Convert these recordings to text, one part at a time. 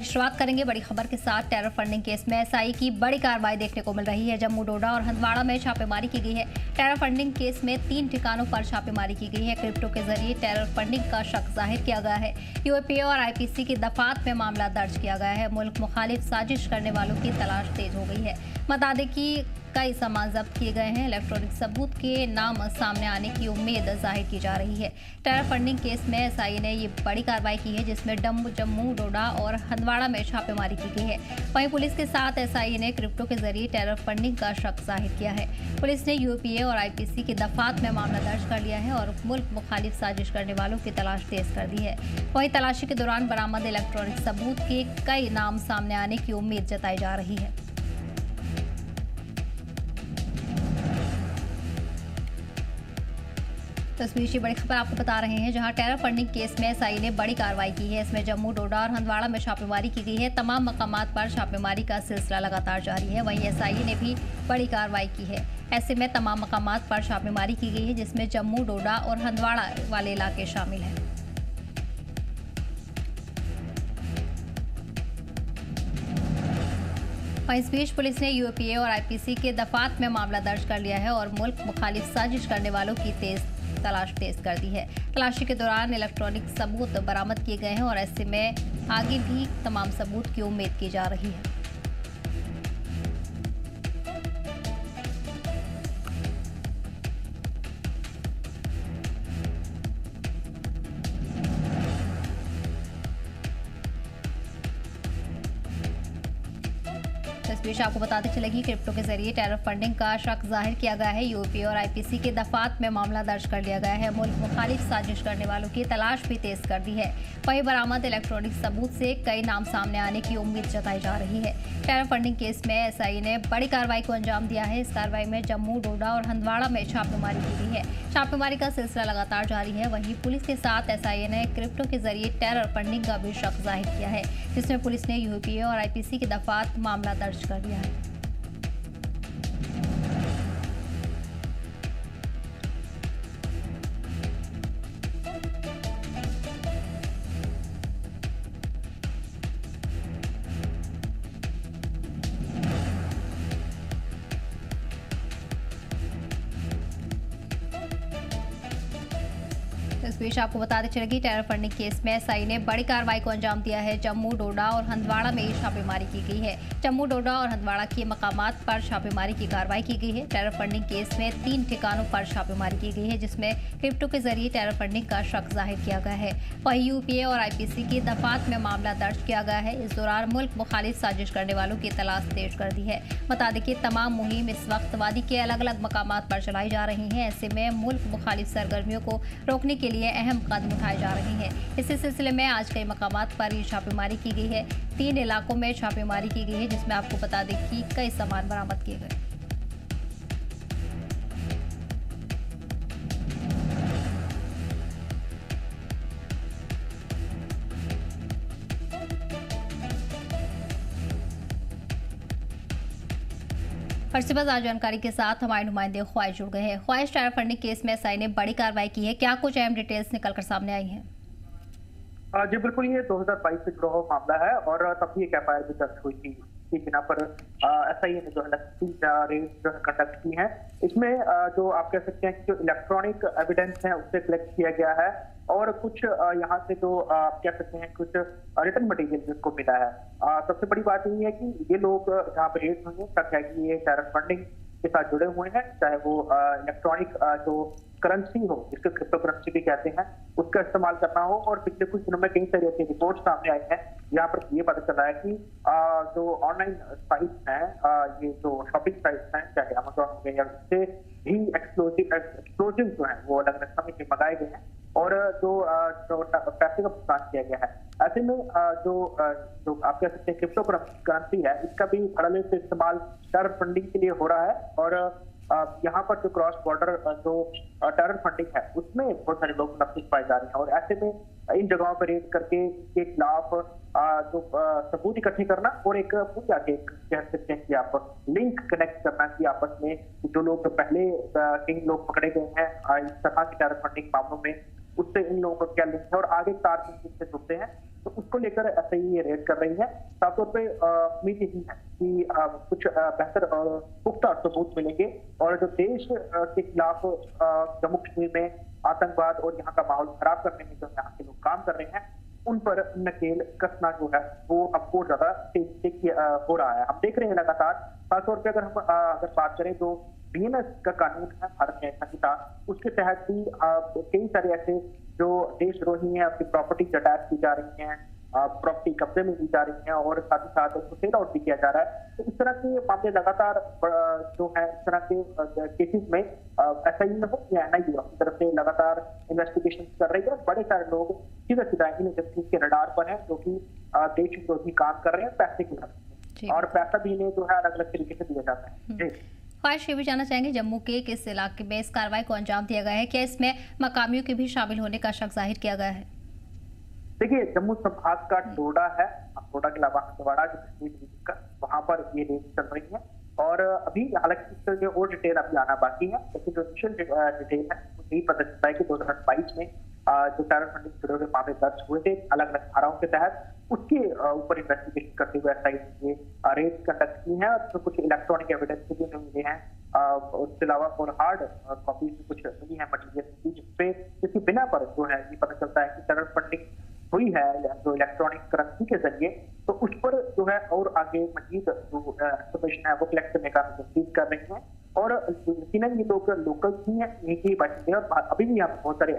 शुरुआत करेंगे बड़ी खबर के साथ। टेरर फंडिंग केस में एसआई की बड़ी कार्रवाई देखने को मिल रही है। जम्मू, डोडा और हंदवाड़ा में छापेमारी की गई है। टेरर फंडिंग केस में 3 ठिकानों पर छापेमारी की गई है। क्रिप्टो के जरिए टेरर फंडिंग का शक जाहिर किया गया है। यूएपीए और आईपीसी की दफात में मामला दर्ज किया गया है। मुल्क मुखालिफ साजिश करने वालों की तलाश तेज हो गई है। बता दें कि कई सामान जब्त किए गए हैं। इलेक्ट्रॉनिक सबूत के नाम सामने आने की उम्मीद जाहिर की जा रही है। टेरर फंडिंग केस में एसआई ने ये बड़ी कार्रवाई की है, जिसमें जम्मू, डोडा और हंदवाड़ा में छापेमारी की गई है। वहीं पुलिस के साथ एसआई ने क्रिप्टो के जरिए टेरर फंडिंग का शक जाहिर किया है। पुलिस ने यूपीए और आईपीसी की दफात में मामला दर्ज कर लिया है और मुल्क मुखालिफ साजिश करने वालों की तलाश तेज कर दी है। वहीं तलाशी के दौरान बरामद इलेक्ट्रॉनिक सबूत के कई नाम सामने आने की उम्मीद जताई जा रही है। तो इस बीच बड़ी खबर आपको बता रहे हैं, जहां टेरर फंडिंग केस में एसआई ने बड़ी कार्रवाई की है। इसमें जम्मू, डोडा और हंदवाड़ा में छापेमारी की गई है। तमाम मकामात पर छापेमारी का सिलसिला लगातार जारी है। वहीं एसआई ने भी बड़ी कार्रवाई की है। ऐसे में तमाम मकामात पर छापेमारी की गई है, जिसमें जम्मू, डोडा और हंदवाड़ा वाले इलाके शामिल हैं। वहीं इस बीच पुलिस ने यूएपीए और आईपीसी के दफात में मामला दर्ज कर लिया है और मुल्क मुखालिफ साजिश करने वालों की तलाश तेज कर दी है। तलाशी के दौरान इलेक्ट्रॉनिक सबूत बरामद किए गए हैं और ऐसे में आगे भी तमाम सबूत की उम्मीद की जा रही है। इस बीच आपको बताते चलेगी, क्रिप्टो के जरिए टेरर फंडिंग का शक जाहिर किया गया है। यूपी और आईपीसी के दफात में मामला दर्ज कर लिया गया है। मुल्क मुखालिफ साजिश करने वालों की तलाश भी तेज कर दी है। वहीं बरामद इलेक्ट्रॉनिक सबूत से कई नाम सामने आने की उम्मीद जताई जा रही है। टेरर फंडिंग केस में एसआई ने बड़ी कार्रवाई को अंजाम दिया है। इस कार्रवाई में जम्मू, डोडा और हंदवाड़ा में छापेमारी की गई है। छापेमारी का सिलसिला लगातार जारी है। वहीं पुलिस के साथ एसआई ने क्रिप्टो के जरिए टेरर फंडिंग का भी शक जाहिर किया है, जिसमें पुलिस ने यूपीए और आईपीसी की दफात मामला दर्ज कर दिया है। इस बीच आपको बताते चलेगी, टेरर फंडिंग केस में एसआई ने बड़ी कार्रवाई को अंजाम दिया है। जम्मू, डोडा और हंदवाड़ा में छापेमारी की गई है। जम्मू, डोडा और हंदवाड़ा के मकामात पर छापेमारी की कार्रवाई की गई है। टेरर फंडिंग केस में 3 ठिकानों पर छापेमारी की गई है, जिसमें क्रिप्टो के जरिए टेरर फंडिंग का शक जाहिर किया गया है। वहीं यूपीए और आईपीसी की दफात में मामला दर्ज किया गया है। इस दौरान मुल्क मुखालिफ साजिश करने वालों की तलाश तेज कर दी है। बता दें कि तमाम मुहिम इस वक्त वादी के अलग अलग मकामात पर चलाई जा रही हैं। ऐसे में मुल्क मुखालिफ सरगर्मियों को रोकने के लिए अहम कदम उठाए जा रहे हैं। इसी सिलसिले में आज कई मकामात पर ये छापेमारी की गई है। 3 इलाकों में छापेमारी की गई है, जिसमें आपको बता दें कि कई सामान बरामद किए गए। फर्जीबाज आज जानकारी के साथ हमारे नुमाइंदे ख्वाहिश जुड़ गए हैं। ख्वाहिश, टेरर फंडिंग केस में एसआई ने बड़ी कार्रवाई की है। क्या कुछ अहम डिटेल्स निकलकर सामने आई हैं? जी बिल्कुल, ये 2022 से जुड़ा हुआ मामला है और तभी एक एफआईआर भी दर्ज हुई थी। इसकी बिना पर एसआई ने जो है रेड कंडक्ट की है। इसमें जो आप कह सकते हैं कि जो इलेक्ट्रॉनिक एविडेंस है उससे कलेक्ट किया गया है और कुछ यहाँ से जो आप कह सकते हैं कुछ रिटर्न मटेरियल जिसको मिला है। सबसे बड़ी बात यही है कि ये लोग जहाँ पर रेड हुए हैं, शक है कि ये टेरर फंडिंग के साथ जुड़े हुए हैं, चाहे वो इलेक्ट्रॉनिक जो करेंसी हो, जिसको क्रिप्टो करेंसी भी कहते हैं, उसका इस्तेमाल करना हो। और पिछले कुछ दिनों में कई सारी ऐसी रिपोर्ट सामने आई हैं, यहाँ पर ये पता चला है कि जो ऑनलाइन साइट्स हैं, ये जो शॉपिंग साइट्स हैं, चाहे अमेजोन हो गए या उससे भी एक्सप्लोजिव जो है वो अलग अलग समय के मंगाए गए हैं और जो पैसे का भुगतान किया गया है। ऐसे में जो आप कह सकते हैं क्रिप्टो करेंसी है, इसका भी बड़े से इस्तेमाल टेरर फंडिंग के लिए हो रहा है। और यहाँ पर जो क्रॉस बॉर्डर जो टेरर फंडिंग है उसमें बहुत सारे लोग मुलव्वस पाए जा रहे हैं और ऐसे में इन जगहों पर रेड करके इसके खिलाफ जो सबूत इकट्ठे करना और एक पूरा कह सकते हैं कि आप लिंक कनेक्ट करना कि आपस में जो लोग पहले कई लोग पकड़े गए हैं इस तरह के टेरर फंडिंग मामलों में, उससे इन लोगों का क्या लिंक है और आगे तार किस से जुड़ते हैं। तो उसको लेकर एसआई ये रेड कर रही है। साफ तौर पे उम्मीद यही है कि कुछ बेहतर पुख्ता सबूत मिलेंगे और जो देश के खिलाफ जम्मू कश्मीर में आतंकवाद और यहाँ का माहौल खराब करने में जो यहाँ के लोग काम कर रहे हैं, उन पर नकेल कसना जो है वो अब और ज्यादा तेजी से हो रहा है। हम देख रहे हैं लगातार, खासतौर पे अगर हम अगर बात करें तो बीएनएस का कानून है भारत में संहिता, उसके तहत भी कई सारे ऐसे जो देशद्रोही हैं, अपनी प्रॉपर्टी अटैच की जा रही हैं, प्रॉपर्टी कब्जे में ली जा रही है और साथ ही साथ उसको सेल आउट भी किया जा रहा है। तो इस तरह के मामले लगातार जो है इस तरह के केसेस में एसआई हो या एनआईए अपनी तरफ से लगातार इन्वेस्टिगेशन कर रही है। बड़े सारे लोग सीधा सीधा इन एजेंसीज के रडार पर हैं जो कि देश विरोधी काम कर रहे हैं पैसे की वजह, और पैसा भी इन्हें जो है अलग अलग तरीके से दिया जाता है। ख्वाहिश ये भी जानना चाहेंगे, जम्मू के किस इलाके में इस कार्रवाई को अंजाम दिया गया है? क्या इसमें मकामियों के भी शामिल होने का शक जाहिर किया गया है? देखिए, जम्मू संभाग का डोडा है, डोडा के अलावा हंदवाड़ा जो कश्मीर डिवीजन का, वहां पर ये रेड चल रही है और अभी हालांकि इसके और डिटेल अभी आना बाकी है, लेकिन जो इनिशियल डिटेल है वो यही पता चलता है कि 2022 में जो टेरर फंडिंग से जुड़े मामले दर्ज हुए थे अलग अलग धाराओं के तहत, उसके ऊपर इन्वेस्टिगेशन करते हुए एसआई ने रेड कंडक्ट की है और तो कुछ इलेक्ट्रॉनिक एविडेंस भी मिले हैं। उसके अलावा और हार्ड कॉपीज भी कुछ मिली है मटीरियल जिसपे जिसकी बिना पर जो है ये पता चलता है कि टेरर फंडिंग हुई है जो इलेक्ट्रॉनिक करेंसी के जरिए। तो उस पर जो है और आगे मजीद जो इंफॉर्मेशन है वो कलेक्ट करने का कोशिश कर रही है और यकीनन ये लोग लोकल ही हैं, यहीं के बाशिंदे और अभी भी यहाँ बहुत सारे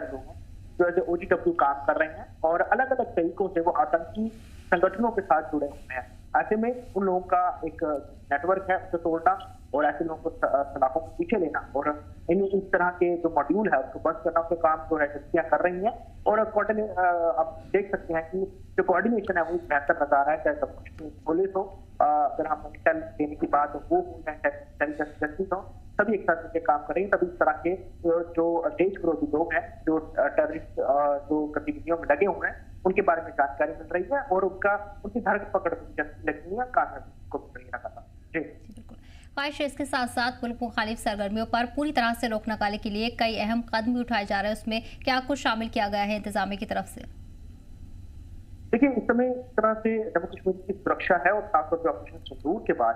लोग हैं जो ऐसे ओजीडब्ल्यू काम कर रहे हैं और अलग अलग तरीकों से वो आतंकी संगठनों के साथ जुड़े हुए हैं। ऐसे में उन लोगों का एक नेटवर्क है उसे तोड़ना और ऐसे लोगों को सलाखों के पीछे लेना और इस तरह के जो मॉड्यूल है उसको बंद करना के काम जो है एजेंसियां कर रही हैं और आप देख सकते हैं कि जो कोऑर्डिनेशन है वो बेहतर नजर आ रहा है, चाहे सब कुछ पुलिस हो, अगर हम इंटेल देने की बात वो हो या इंटेलिजेंस हो, सभी एक साथ मिलकर काम कर रही है। तभी इस तरह के जो देश विरोधी लोग हैं जो टेररिस्ट जो गतिविधियों में लगे हुए हैं उनके बारे में जानकारी मिल रही है और उनकी धरपकड़ लगी है, कामयाबी को मिल रही है। ख्वाहिश इसके साथ साथ मुल्क मुखालिफ सरगर्मियों पर पूरी तरह से रोक लगाने के लिए कई अहम कदम भी उठाए जा रहे हैं, उसमें क्या कुछ शामिल किया गया है इंतजामिया की तरफ से? देखिए, इस समय इस तरह से जम्मू कश्मीर की सुरक्षा है और खासतौर पर ऑपरेशन सिंदूर के बाद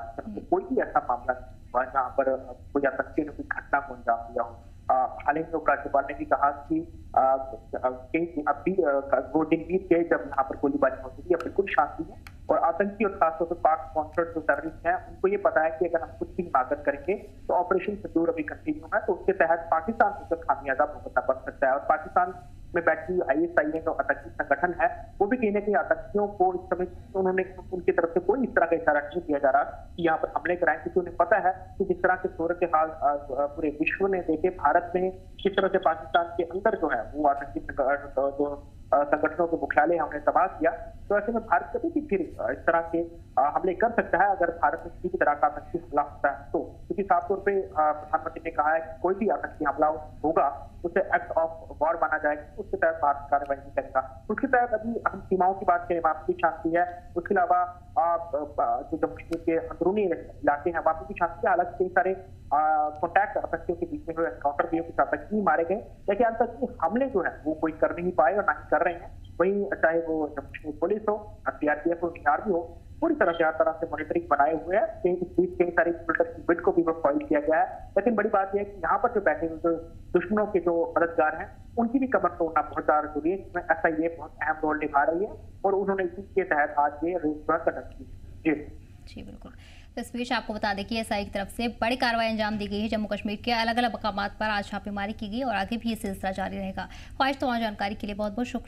कोई भी ऐसा मामला हुआ जहाँ पर कोई आतंकी ने कोई घटना को अंजाम दिया हो। हाल ही में राज्यपाल ने भी कहा कि अभी वो दिन बीत गए जब यहाँ पर गोलीबारी होती थी, अब बिल्कुल शांति है और आतंकी और खासतौर पर पाक स्पॉन्सर्ड जो टेररिस्ट हैं उनको ये पता है कि अगर हम कुछ भी हिमाकत करेंगे तो ऑपरेशन सिंदूर अभी कंटिन्यू है, तो उसके तहत पाकिस्तान को खामियाजा भुगतना पड़ सकता है और पाकिस्तान में बैठी आईएसआईएस जो आतंकी संगठन है वो भी कहीं ना कहीं आतंकियों को इस समय उन्होंने उनकी तरफ से कोई इस तरह का इशारा नहीं दिया जा रहा कि यहाँ पर हमले कराएं, क्योंकि उन्हें पता है कि जिस तरह के सूरत हाल पूरे विश्व ने देखे, भारत में किस तरह से पाकिस्तान के अंदर जो है वो आतंकी जो संगठनों के मुख्यालय हमने तबाह किया, तो ऐसे में भारत कभी भी फिर इस तरह के हमले कर सकता है अगर भारत में किसी भी तरह का आतंकी हमला होता है तो, क्योंकि साफ तौर पर प्रधानमंत्री ने कहा है कि कोई भी आतंकी हमला होगा उसे एक्ट ऑफ वॉर माना जाएगा, उसके तहत भारत कार्रवाई नहीं करेगा। उसके तहत अभी हम सीमाओं की बात करें, वहां की शांति है, उसके अलावा जो जम्मू कश्मीर के अंदरूनी इलाके हैं वहां की शांति है। हालांकि कई सारे कॉन्टैक्ट आतंकियों के बीच में हुए एनकाउंटर भी कुछ आतंकी मारे गए, लेकिन आतंकी हमले जो है वो कोई कर नहीं पाए और ना ही कर रहे हैं। वहीं चाहे वो जम्मू कश्मीर पुलिस हो, सीआरपीएफ हो, आर्मी हो, पूरी तरह से हर तरह से मॉनिटरिंग बनाए हुए हैं। इस बीच कई सारी बिट को भी फॉइल किया गया है, लेकिन बड़ी बात यह है कि यहाँ पर जो बैठे हुए जो दुश्मनों के जो मददगार हैं उनकी भी कमर तोड़ना बहुत ज्यादा जरूरी है, जिसमें एसआईए बहुत अहम रोल निभा रही है और उन्होंने इसी के तहत आज ये रेड कंडक्ट की। जी बिल्कुल। तो इस बीच आपको बता दें कि एसआई की तरफ से बड़ी कार्रवाई अंजाम दी गई है। जम्मू कश्मीर के अलग अलग मकामात पर आज छापेमारी की गई और आगे भी ये सिलसिला जारी रहेगा। ख्वाहिश तमाम जानकारी के लिए बहुत बहुत शुक्रिया।